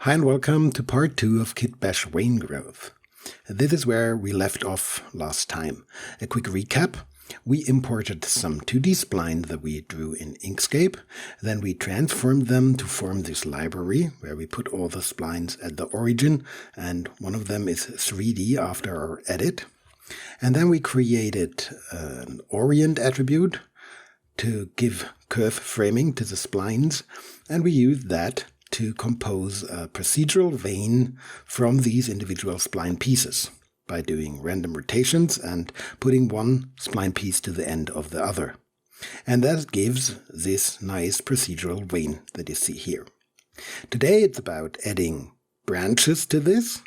Hi and welcome to part 2 of Kitbash vein growth. This is where we left off last time. A quick recap. We imported some 2D splines that we drew in Inkscape. Then we transformed them to form this library where we put all the splines at the origin, and one of them is 3D after our edit. And then we created an orient attribute to give curve framing to the splines, and we used that to compose a procedural vein from these individual spline pieces by doing random rotations and putting one spline piece to the end of the other. And that gives this nice procedural vein that you see here. Today it's about adding branches to this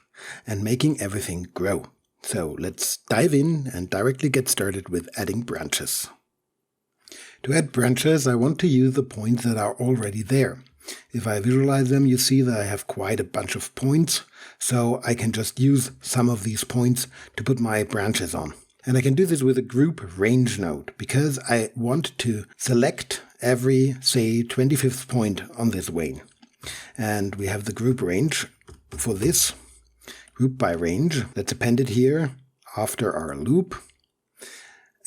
and making everything grow. So let's dive in and directly get started with adding branches. To add branches, I want to use the points that are already there. If I visualize them, you see that I have quite a bunch of points, so I can just use some of these points to put my branches on. And I can do this with a group range node, because I want to select every, say, 25th point on this vein. And we have the group range for this, group by range, that's appended here after our loop.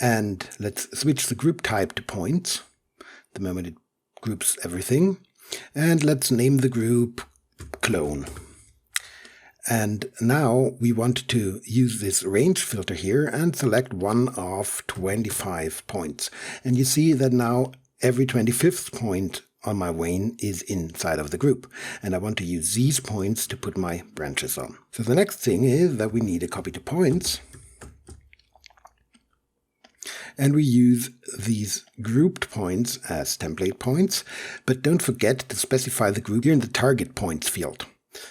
And let's switch the group type to points, the moment it groups everything. And let's name the group clone. And now we want to use this range filter here and select one of 25 points. And you see that now every 25th point on my vein is inside of the group. And I want to use these points to put my branches on. So the next thing is that we need a copy to points. And we use these grouped points as template points, but don't forget to specify the group here in the target points field.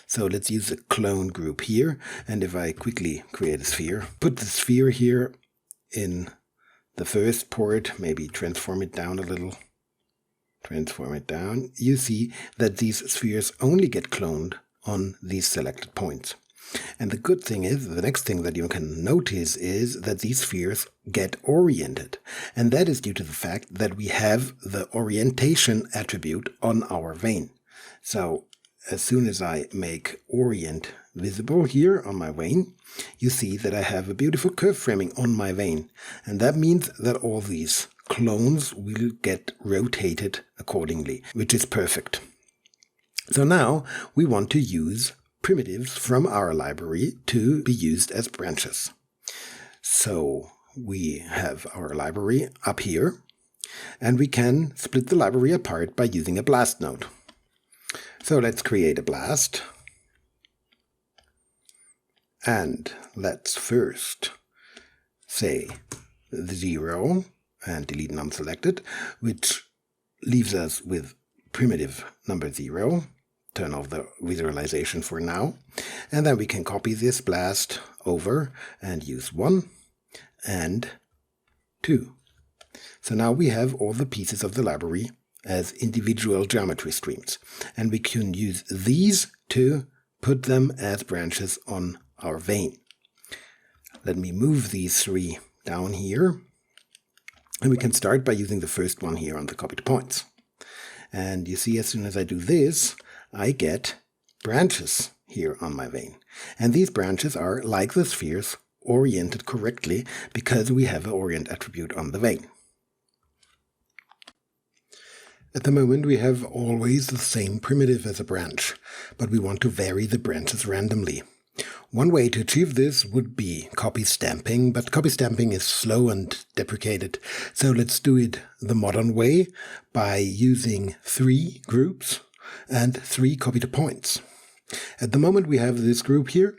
So let's use a clone group here, and if I quickly create a sphere, put the sphere here in the first port, maybe transform it down a little, transform it down, you see that these spheres only get cloned on these selected points. And the good thing is, the next thing that you can notice is that these spheres get oriented. And that is due to the fact that we have the orientation attribute on our vein. So as soon as I make orient visible here on my vein, you see that I have a beautiful curve framing on my vein. And that means that all these clones will get rotated accordingly, which is perfect. So now we want to use primitives from our library to be used as branches. So we have our library up here, and we can split the library apart by using a blast node. So let's create a blast. And let's first say 0 and delete non-selected, which leaves us with primitive number 0. Turn off the visualization for now, and then we can copy this blast over and use 1 and 2. So now we have all the pieces of the library as individual geometry streams, and we can use these to put them as branches on our vein. Let me move these 3 down here, and we can start by using the first one here on the copy to points. And you see, as soon as I do this, I get branches here on my vein. And these branches are, like the spheres, oriented correctly because we have an orient attribute on the vein. At the moment we have always the same primitive as a branch, but we want to vary the branches randomly. One way to achieve this would be copy stamping, but copy stamping is slow and deprecated, so let's do it the modern way by using 3 groups and 3 copy to points. At the moment we have this group here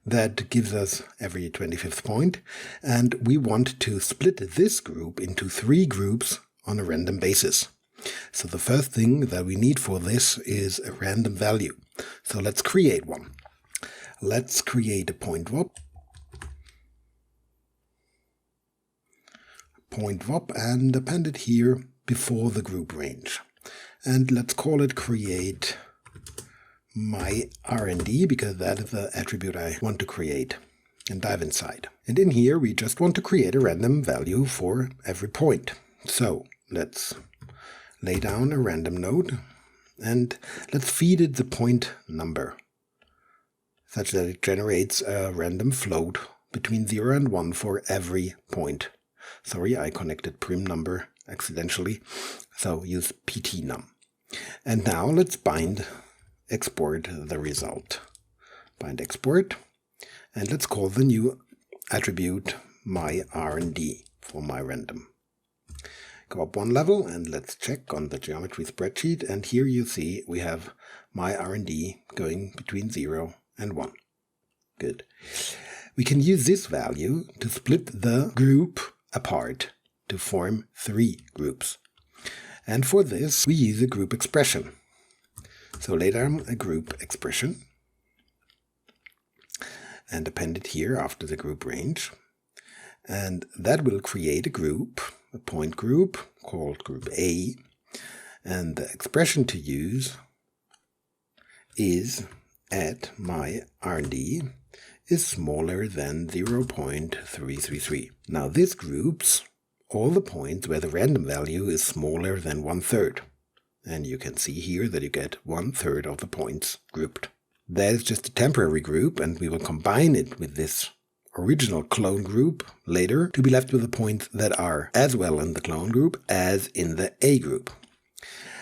that gives us every 25th point, and we want to split this group into 3 groups on a random basis. So the first thing that we need for this is a random value. So let's create one. Let's create a point VOP. Point VOP and append it here before the group range. And let's call it create my RND, because that is the attribute I want to create, and dive inside. And in here we just want to create a random value for every point. So let's lay down a random node and let's feed it the point number, such that it generates a random float between 0 and 1 for every point. Sorry, I connected prim number accidentally, so use ptnum. And now let's bind export the result. Bind export, and let's call the new attribute my R&D for my random. Go up one level and let's check on the geometry spreadsheet, and here you see we have my R&D going between 0 and 1. Good. We can use this value to split the group apart to form 3 groups. And for this we use a group expression. So lay down a group expression and append it here after the group range. And that will create a group, a point group called group A. And the expression to use is at my R&D is smaller than 0.333. Now this groups all the points where the random value is smaller than 1/3. And you can see here that you get 1/3 of the points grouped. That is just a temporary group, and we will combine it with this original clone group later to be left with the points that are as well in the clone group as in the A group.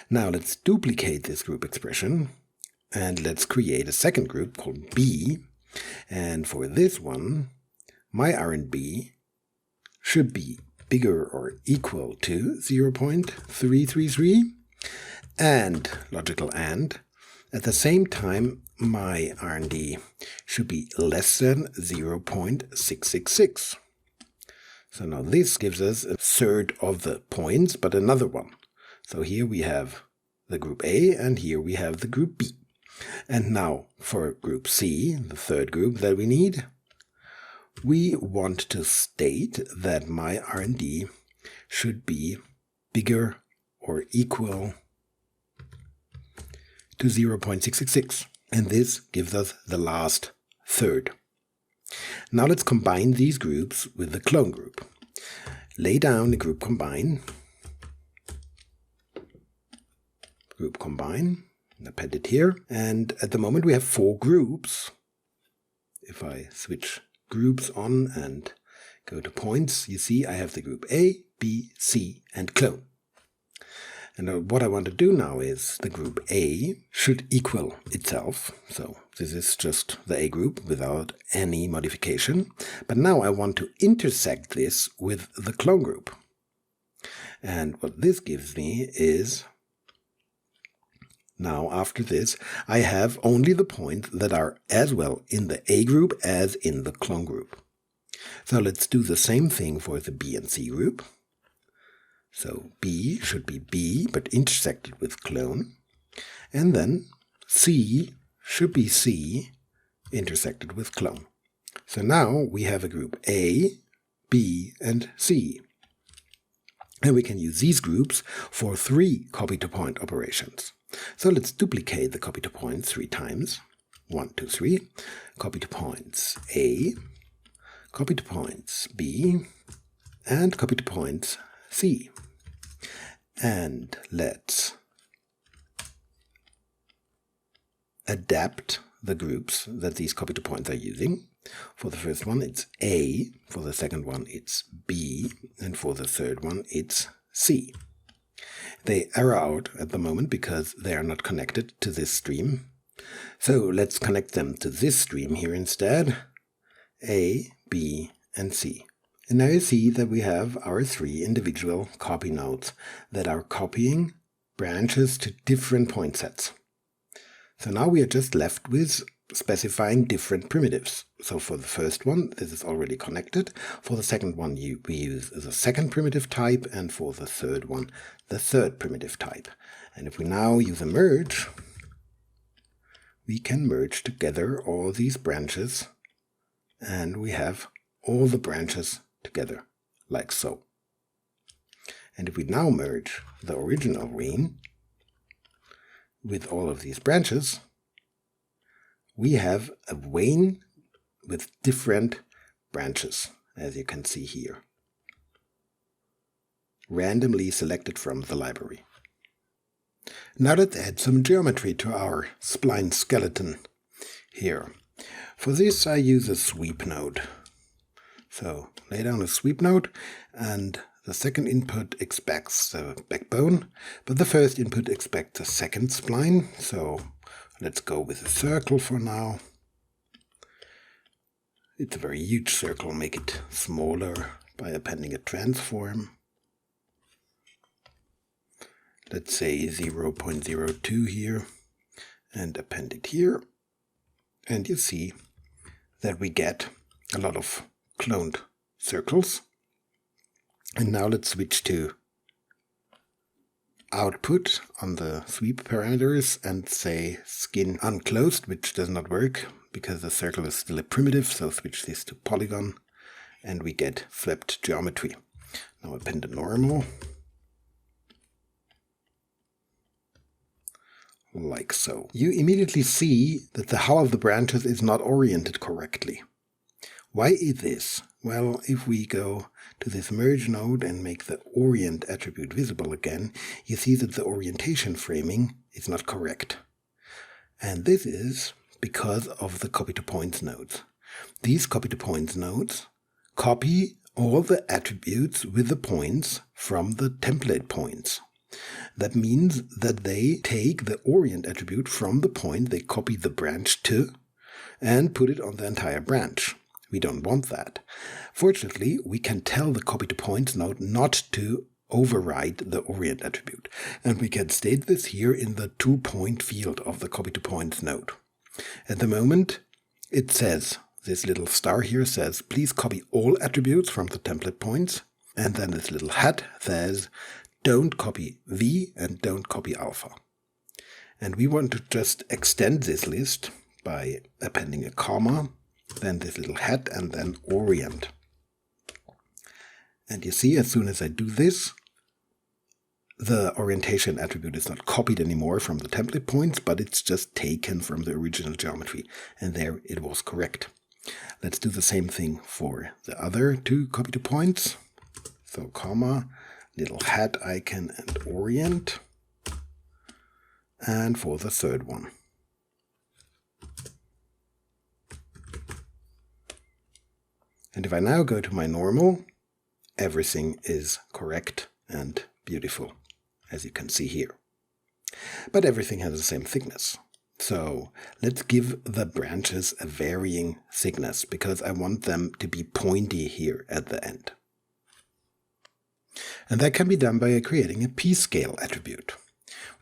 Now let's duplicate this group expression, and let's create a second group called B. And for this one, my R&B should be bigger or equal to 0.333, and, logical and, at the same time my R&D should be less than 0.666. So now this gives us 1/3 of the points, but another one. So here we have the group A, and here we have the group B. And now for group C, the third group that we need, we want to state that my R&D should be bigger or equal to 0.666. And this gives us the last third. Now let's combine these groups with the clone group. Lay down the group combine, and append it here. And at the moment we have 4 groups. If I switch groups on and go to points, you see I have the group A, B, C, and clone. And what I want to do now is the group A should equal itself. So this is just the A group without any modification. But now I want to intersect this with the clone group. And what this gives me is, now after this, I have only the points that are as well in the A group as in the clone group. So let's do the same thing for the B and C group. So B should be B, but intersected with clone. And then C should be C, intersected with clone. So now we have a group A, B, and C. And we can use these groups for 3 copy-to-point operations. So let's duplicate the copy-to-points 3 times. 1, 2, 3. Copy-to-points A, copy-to-points B, and copy-to-points C. And let's adapt the groups that these copy-to-points are using. For the first one it's A, for the second one it's B, and for the third one it's C. They error out at the moment because they are not connected to this stream. So let's connect them to this stream here instead. A, B, and C. And now you see that we have our 3 individual copy nodes that are copying branches to different point sets. So now we are just left with specifying different primitives. So for the first one, this is already connected. For the second one, we use the second primitive type, and for the third one, the third primitive type. And if we now use a merge, we can merge together all these branches, and we have all the branches together, like so. And if we now merge the original ring with all of these branches, we have a vein with different branches, as you can see here, randomly selected from the library. Now let's add some geometry to our spline skeleton here. For this I use a sweep node. So lay down a sweep node, and the second input expects the backbone, but the first input expects a second spline. So let's go with a circle for now. It's a very huge circle. Make it smaller by appending a transform. Let's say 0.02 here, and append it here. And you see that we get a lot of cloned circles. And now let's switch to output on the sweep parameters and say skin unclosed, which does not work because the circle is still a primitive. So switch this to polygon and we get flipped geometry. Now append a normal. Like so. You immediately see that the hull of the branches is not oriented correctly. Why is this? Well, if we go to this merge node and make the orient attribute visible again, you see that the orientation framing is not correct. And this is because of the copy to points nodes. These copy to points nodes copy all the attributes with the points from the template points. That means that they take the orient attribute from the point they copy the branch to and put it on the entire branch. We don't want that. Fortunately, we can tell the copy to points node not to override the orient attribute. And we can state this here in the to-point field of the copy to points node. At the moment, it says, this little star here says, please copy all attributes from the template points. And then this little hat says, don't copy V and don't copy alpha. And we want to just extend this list by appending a comma, then this little hat, and then orient. And you see, as soon as I do this, the orientation attribute is not copied anymore from the template points, but it's just taken from the original geometry. And there it was correct. Let's do the same thing for the other two copy to points. So comma, little hat icon, and orient. And for the third one. And if I now go to my normal, everything is correct and beautiful, as you can see here. But everything has the same thickness. So let's give the branches a varying thickness, because I want them to be pointy here at the end. And that can be done by creating a pscale attribute.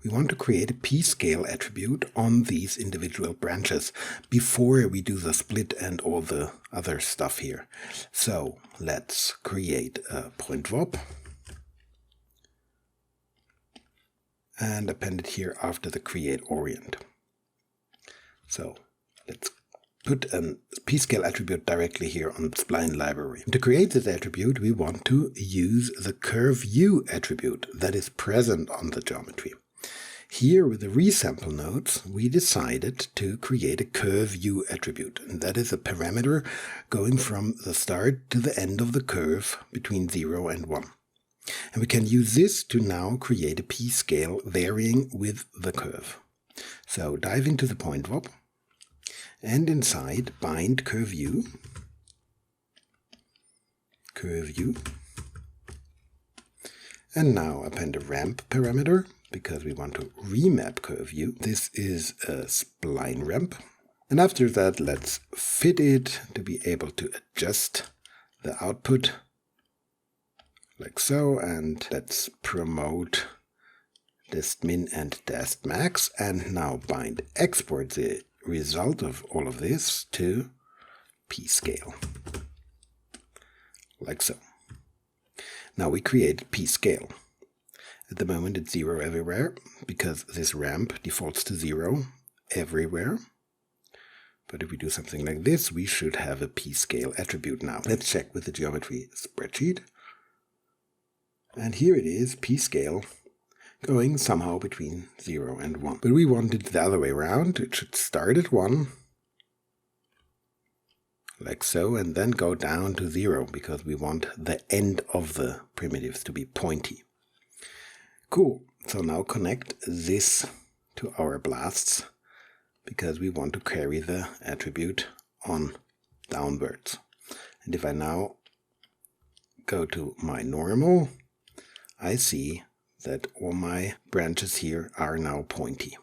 We want to create a pscale attribute on these individual branches before we do the split and all the other stuff here. So let's create a point.vop and append it here after the create orient. So let's put a pscale attribute directly here on the spline library. To create this attribute, we want to use the curve view attribute that is present on the geometry. Here with the resample nodes, we decided to create a curve view attribute, and that is a parameter going from the start to the end of the curve between 0 and 1. And we can use this to now create a pscale varying with the curve. So dive into the point.vop, and inside bind curve view, and now append a ramp parameter, because we want to remap curve view. This is a spline ramp. And after that, let's fit it to be able to adjust the output like so. And let's promote dist min and dist max. And now bind export the result of all of this to pscale. Like so. Now we create pscale. At the moment it's 0 everywhere, because this ramp defaults to 0 everywhere. But if we do something like this, we should have a pscale attribute now. Let's check with the geometry spreadsheet. And here it is, pscale, going somehow between 0 and 1. But we want it the other way around. It should start at 1, like so, and then go down to 0, because we want the end of the primitives to be pointy. Cool. So now connect this to our blasts, because we want to carry the attribute on downwards. And if I now go to my normal, I see that all my branches here are now pointy.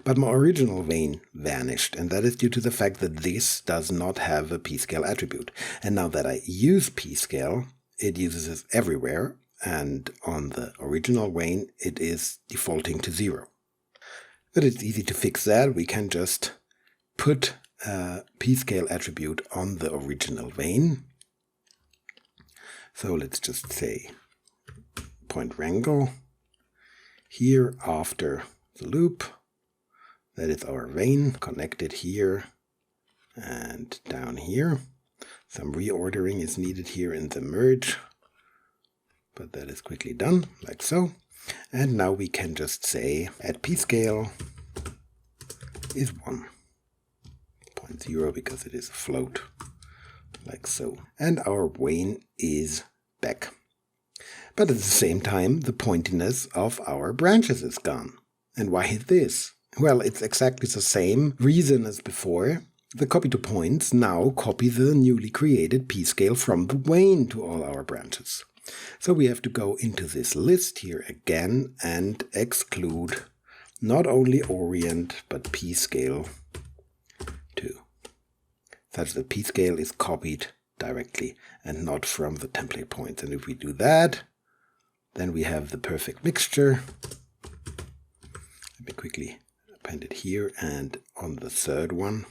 But my original vein vanished, and that is due to the fact that this does not have a pscale attribute. And now that I use pscale, it uses it everywhere, and on the original vein it is defaulting to 0. But it's easy to fix that. We can just put a pscale attribute on the original vein. So let's just say point wrangle here after the loop. That is our vein connected here and down here. Some reordering is needed here in the merge, but that is quickly done, like so. And now we can just say at pscale is 1.0 because it is a float, like so. And our vein is back. But at the same time, the pointiness of our branches is gone. And why is this? Well, it's exactly the same reason as before. The copy to points now copy the newly created pscale from the vein to all our branches. So we have to go into this list here again and exclude not only orient but pscale too, such that pscale is copied directly and not from the template points. And if we do that, then we have the perfect mixture. Let me quickly append it here and on the third one.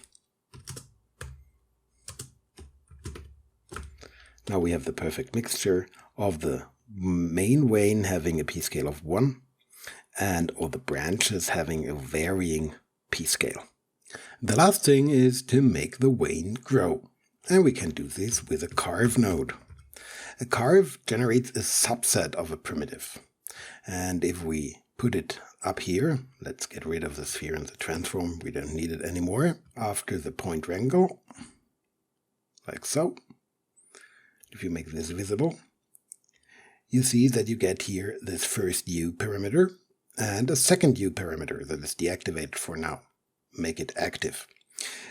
Now we have the perfect mixture of the main vein having a pscale of 1 and all the branches having a varying pscale. The last thing is to make the vein grow. And we can do this with a carve node. A carve generates a subset of a primitive. And if we put it up here, let's get rid of the sphere and the transform, we don't need it anymore. After the point wrangle, like so. If you make this visible, you see that you get here this first U parameter and a second U parameter that is deactivated for now. Make it active.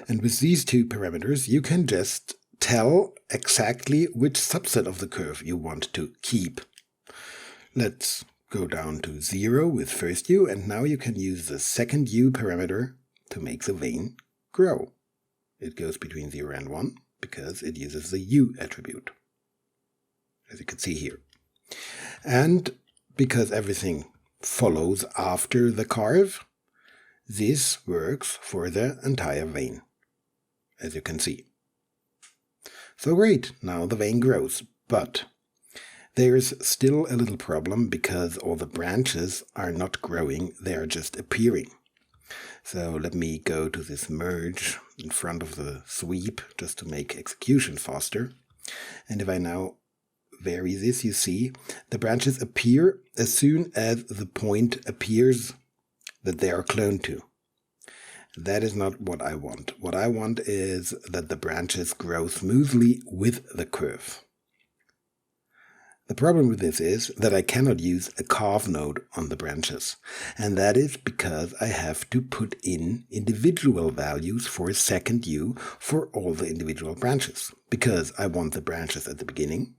And with these two parameters, you can just tell exactly which subset of the curve you want to keep. Let's go down to 0 with first U, and now you can use the second U parameter to make the vein grow. It goes between 0 and 1 because it uses the U attribute, as you can see here. And because everything follows after the carve, this works for the entire vein, as you can see. So great, now the vein grows, but there's still a little problem because all the branches are not growing, they are just appearing. So let me go to this merge in front of the sweep just to make execution faster. And if I now vary this, you see the branches appear as soon as the point appears that they are cloned to. That is not what I want. What I want is that the branches grow smoothly with the curve. The problem with this is that I cannot use a carve node on the branches, and that is because I have to put in individual values for a second U for all the individual branches, because I want the branches at the beginning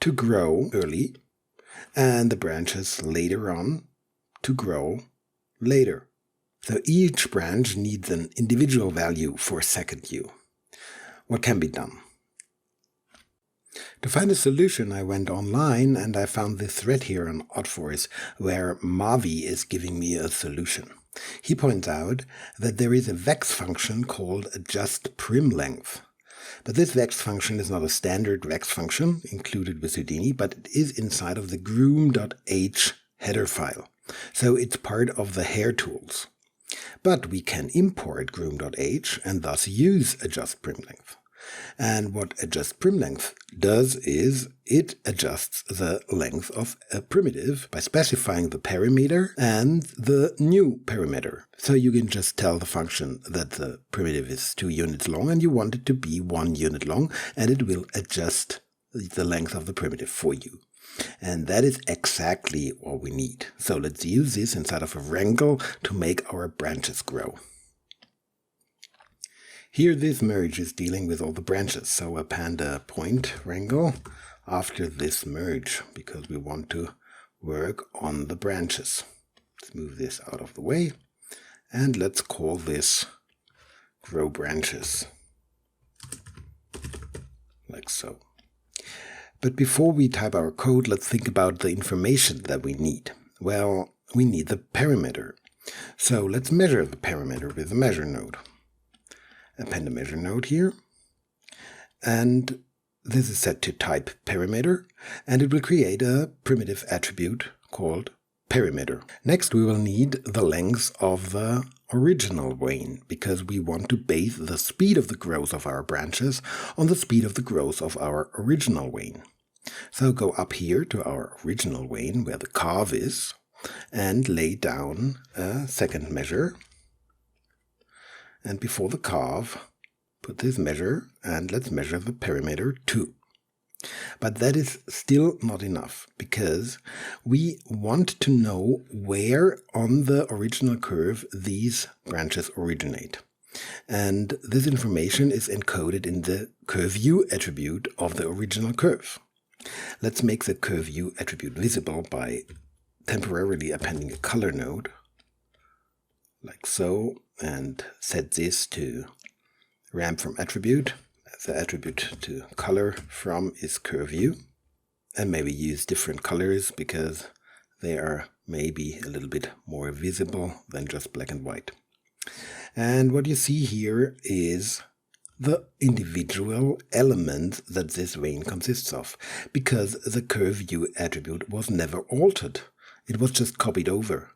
to grow early and the branches later on to grow later. So each branch needs an individual value for second U. What can be done? To find a solution, I went online and I found this thread here on Oddforce where Mavi is giving me a solution. He points out that there is a vex function called adjustPrimLength. But this vex function is not a standard vex function included with Houdini, but it is inside of the groom.h header file. So it's part of the hair tools. But we can import groom.h and thus use adjustPrimLength. And what adjustPrimLength does is it adjusts the length of a primitive by specifying the parameter and the new parameter. So you can just tell the function that the primitive is 2 units long and you want it to be 1 unit long, and it will adjust the length of the primitive for you. And that is exactly what we need. So let's use this inside of a wrangle to make our branches grow. Here this merge is dealing with all the branches, so append a point wrangle after this merge because we want to work on the branches. Let's move this out of the way and let's call this grow branches, like so. But before we type our code, let's think about the information that we need. Well, we need the perimeter. So let's measure the perimeter with a measure node. Append a measure node here. And this is set to type perimeter, and it will create a primitive attribute called perimeter. Next, we will need the length of the original wane, because we want to base the speed of the growth of our branches on the speed of the growth of our original wane. So go up here to our original wane, where the carve is, and lay down a second measure. And before the carve, put this measure, and let's measure the perimeter too. But that is still not enough, because we want to know where on the original curve these branches originate. And this information is encoded in the curveView attribute of the original curve. Let's make the curveView attribute visible by temporarily appending a color node, like so, and set this to ramp from attribute. The attribute to color from is curveView, and maybe use different colors because they are maybe a little bit more visible than just black and white. And what you see here is the individual elements that this wane consists of, because the curveView attribute was never altered. It was just copied over.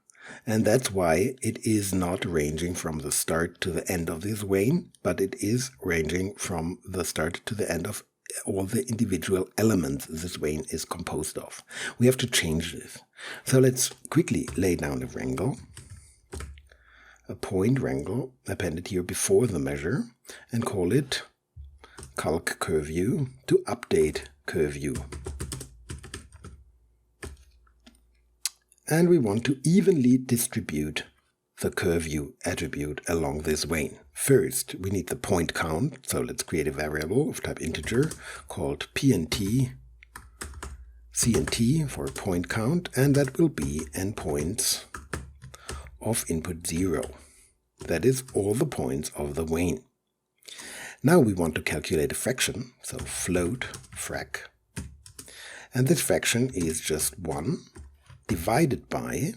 And that's why it is not ranging from the start to the end of this wane, but it is ranging from the start to the end of all the individual elements this wane is composed of. We have to change this. So let's quickly lay down a wrangle, a point wrangle appended here before the measure, and call it calc curveView to update curveView. And we want to evenly distribute the curveView attribute along this wane. First, we need the point count, so let's create a variable of type integer called pnt cnt for point count, and that will be endpoints of input 0. That is all the points of the wane. Now we want to calculate a fraction, so float frac, and this fraction is just 1 divided by,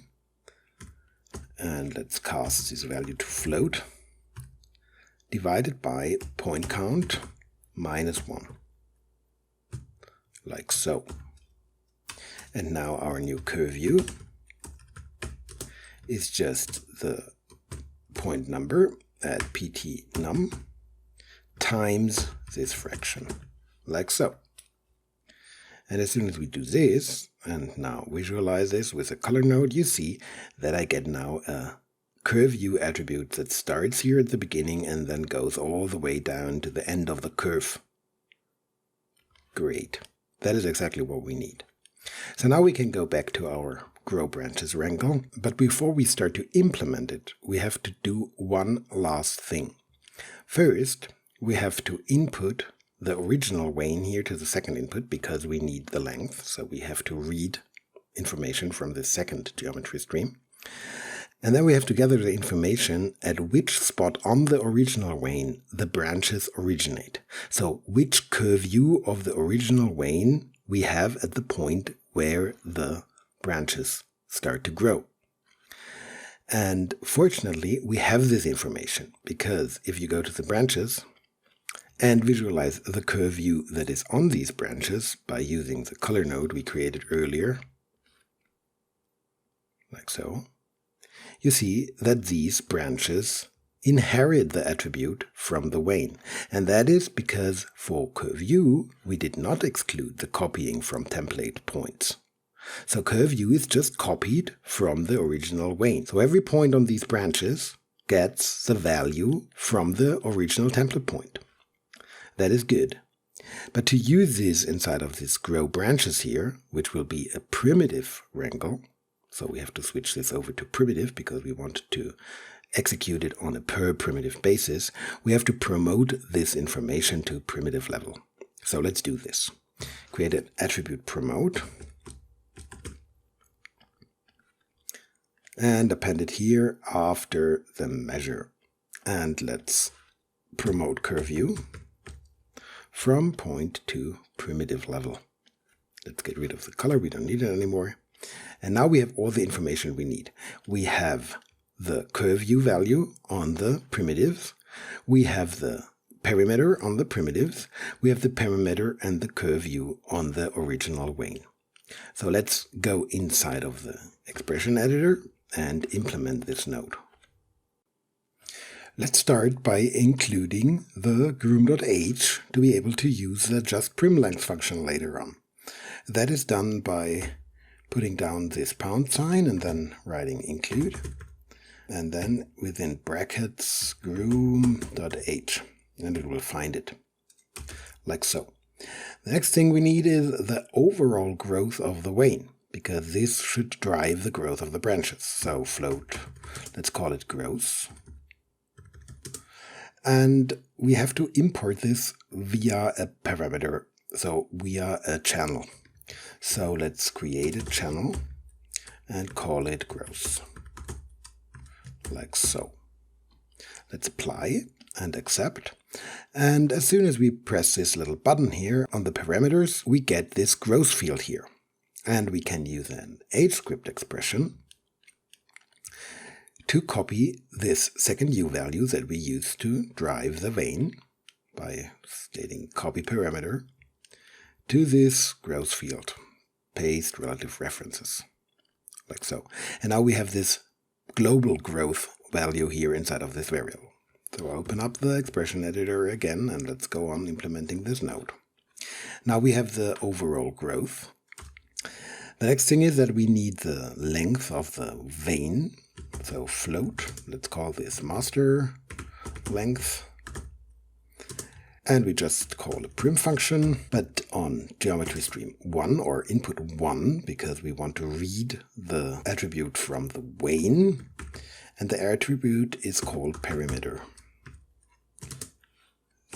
and let's cast this value to float, divided by point count minus 1, like so. And now our new curveView is just the point number at pt_num times this fraction, like so. And as soon as we do this, and now visualize this with a color node, you see that I get now a curveView attribute that starts here at the beginning and then goes all the way down to the end of the curve. Great. That is exactly what we need. So now we can go back to our grow branches wrangle, but before we start to implement it, we have to do one last thing. First, we have to input the original wane here to the second input because we need the length, so we have to read information from the second geometry stream. And then we have to gather the information at which spot on the original wane the branches originate. So which curveView of the original wane we have at the point where the branches start to grow. And fortunately, we have this information because if you go to the branches and visualize the curveView that is on these branches by using the color node we created earlier, like so, you see that these branches inherit the attribute from the wane. And that is because for curveView, we did not exclude the copying from template points. So curveView is just copied from the original wane. So every point on these branches gets the value from the original template point. That is good. But to use this inside of this grow branches here, which will be a primitive wrangle, so we have to switch this over to primitive because we want to execute it on a per primitive basis, we have to promote this information to primitive level. So let's do this. Create an attribute promote and append it here after the measure. And let's promote curveview from point to primitive level. Let's get rid of the color, we don't need it anymore. And now we have all the information we need. We have the curveview value on the primitives, we have the perimeter on the primitives, we have the perimeter and the curveview on the original wane. So let's go inside of the expression editor and implement this node. Let's start by including the groom.h to be able to use the adjustPrimLength function later on. That is done by putting down this pound sign and then writing include, and then within brackets groom.h, and it will find it, like so. The next thing we need is the overall growth of the wane, because this should drive the growth of the branches. So float, let's call it gross. And we have to import this via a parameter, so via a channel. So let's create a channel and call it gross, like so. Let's apply and accept. And as soon as we press this little button here on the parameters, we get this gross field here. And we can use an hscript expression to copy this second u value that we use to drive the wane by stating copy parameter to this gross field. Paste relative references, like so. And now we have this global growth value here inside of this variable. So open up the expression editor again and let's go on implementing this node. Now we have the overall growth. The next thing is that we need the length of the wane. So float, let's call this master length. And we just call a prim function, but on geometry stream 1 or input 1, because we want to read the attribute from the wane. And the attribute is called perimeter.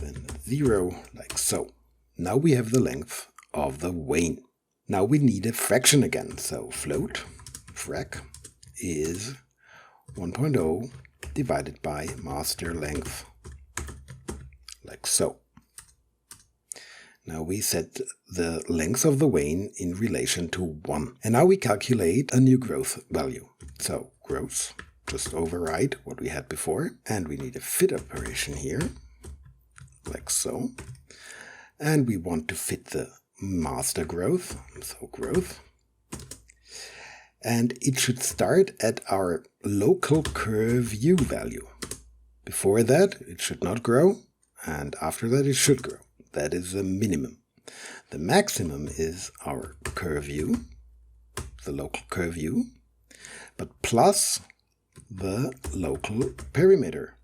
Then 0, like so. Now we have the length of the wane. Now we need a fraction again, so float frac is 1.0 divided by master length, like so. Now we set the length of the wane in relation to 1. And now we calculate a new growth value. So gross, just override what we had before. And we need a fit operation here, like so. And we want to fit the master growth, so growth. And it should start at our local curveview value. Before that, it should not grow, and after that, it should grow. That is the minimum. The maximum is our curveview, the local curveview, but plus the local perimeter.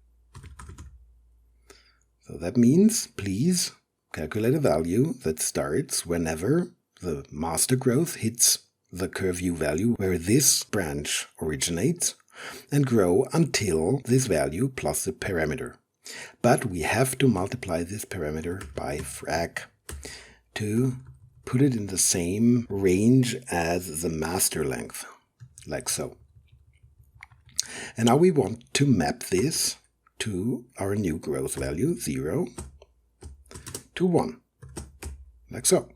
So that means, please calculate a value that starts whenever the master growth hits the curveview value where this branch originates and grow until this value plus the parameter. But we have to multiply this parameter by frac to put it in the same range as the master length, like so. And now we want to map this to our new growth value, 0 to 1, like so.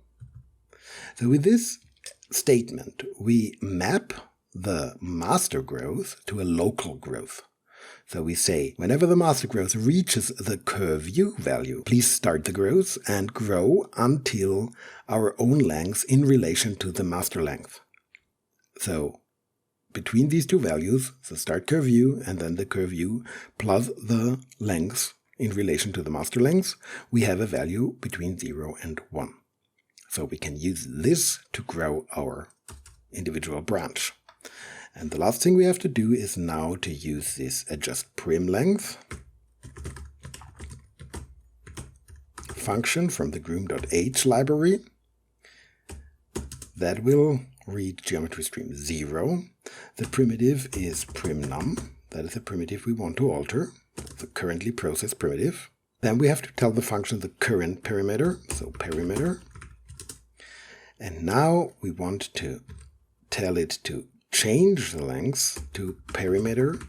So with this statement, we map the master growth to a local growth. So we say, whenever the master growth reaches the curveview value, please start the growth and grow until our own length in relation to the master length. So between these two values, the start curveview and then the curveview plus the length in relation to the master length, we have a value between 0 and 1. So we can use this to grow our individual branch. And the last thing we have to do is now to use this adjustPrimLength function from the groom.h library that will read geometry stream 0. The primitive is primnum. That is the primitive we want to alter, the currently processed primitive. Then we have to tell the function the current perimeter, so perimeter. And now we want to tell it to change the length to perimeter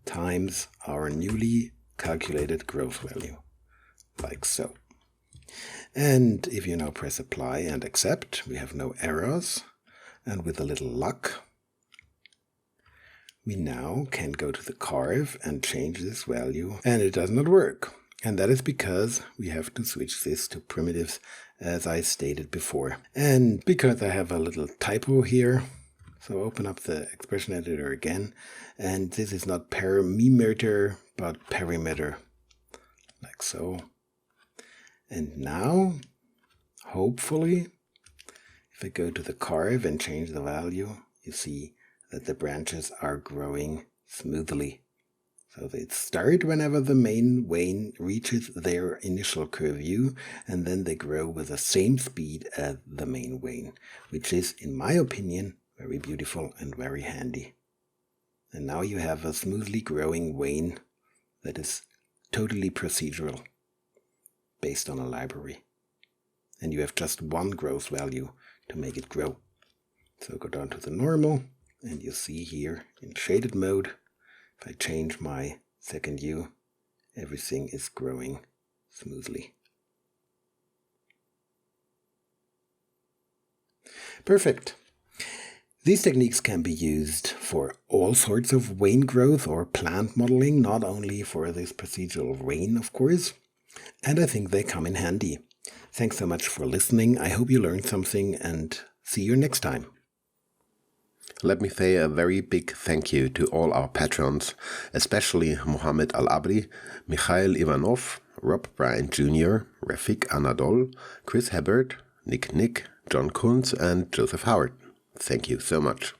times our newly calculated growth value, like so. And if you now press apply and accept, we have no errors. And with a little luck, we now can go to the carve and change this value, and it does not work. And that is because we have to switch this to primitives, as I stated before. And because I have a little typo here, so open up the expression editor again, and this is not perimeter, but perimeter, like so. And now, hopefully, if I go to the carve and change the value, you see that the branches are growing smoothly. So they start whenever the main vein reaches their initial curve, and then they grow with the same speed as the main vein, which is, in my opinion, very beautiful and very handy. And now you have a smoothly growing vein that is totally procedural, based on a library. And you have just one growth value to make it grow. So go down to the normal, and you see here in shaded mode, if I change my second view, everything is growing smoothly. Perfect. These techniques can be used for all sorts of vein growth or plant modeling, not only for this procedural vein, of course. And I think they come in handy. Thanks so much for listening. I hope you learned something, and see you next time. Let me say a very big thank you to all our patrons, especially Mohammed Al-Abri, Mikhail Ivanov, Rob Bryant Jr., Rafik Anadol, Chris Hebert, Nick, John Kunz, and Joseph Howard. Thank you so much.